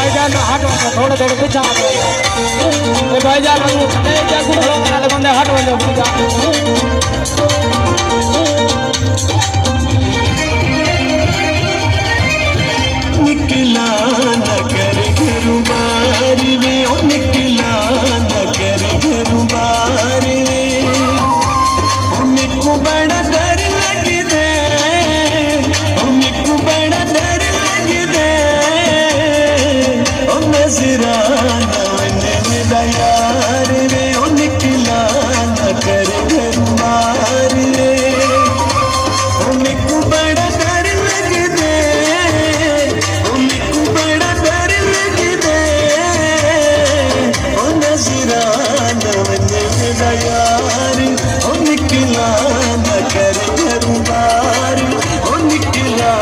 भाईजान हाथ वाले थोड़े थोड़े पीछा ये भाईजान ले जा कुछ वाले बंदे हाथ वाले पीछा निकला न कर घरू बार में ओ निकला न कर घरू बार में मेरे को बड़ा डर लग दे मेरे को बड़ा डर लग दे ओ नजराना मेरा यार रे ओ निकला न कर घरू बार में ओ मेरे को बड़ा डर लग दे यार ओ निकला न कर घर बार ओ निकला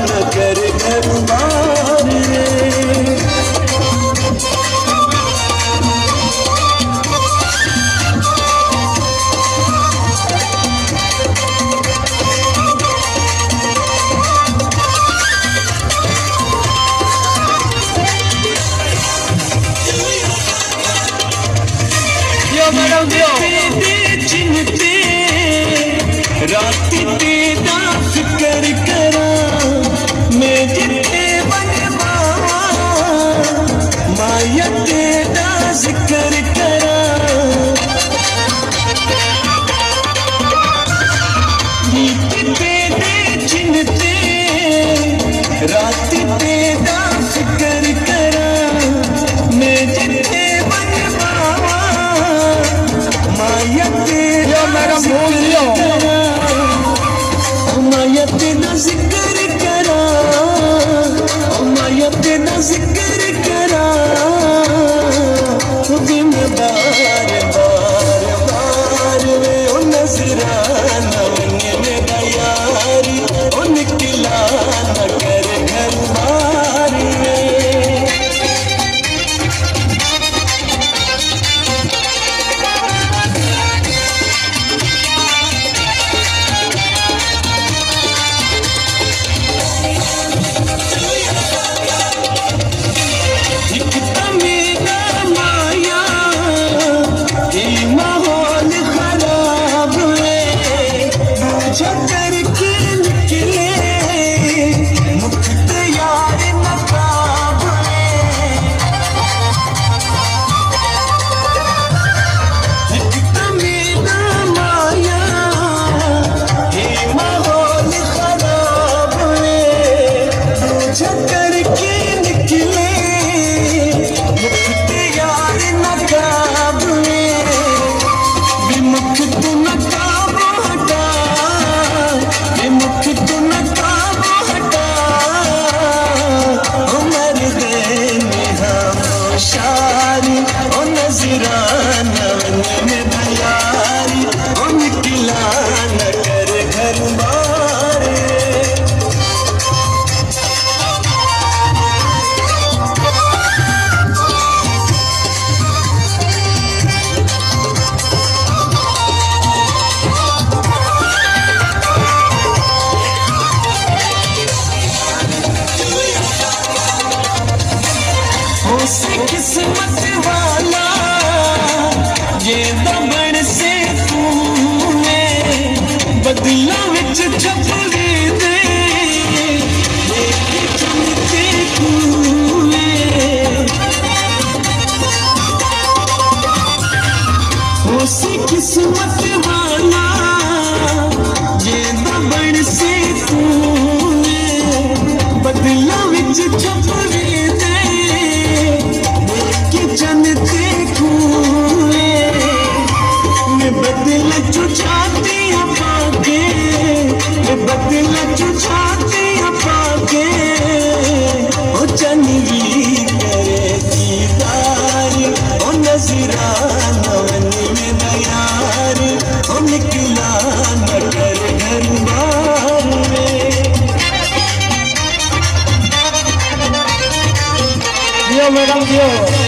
न कर घर बार मैडम चिन्हते रात तेरा फिक्र करा मैं जिते बनवावा माया तेरा जिक्र करा गीत तेरे चिन्हते रात तेरा फिक्र करा मैं जिते माया तेरा जिक्र करा माया तेरा जिक्र करा दिन बार बार बार वे ओ नजराना मेरा यार ओ निकला न कर घर बार किस्मत वाला ये दमन से तूने बदला विच छपरी दे चमके तूने उसी किस्मत वाला ये दमन से तूने बदला विच छपरी दे जनते खूए मैं बदल चुचाती पाके मैं बदल चुचाती पाके ओ चंगी करे दीदार ओ नजराना मेरा यार ओ निकला न कर घर बार मैडम दियो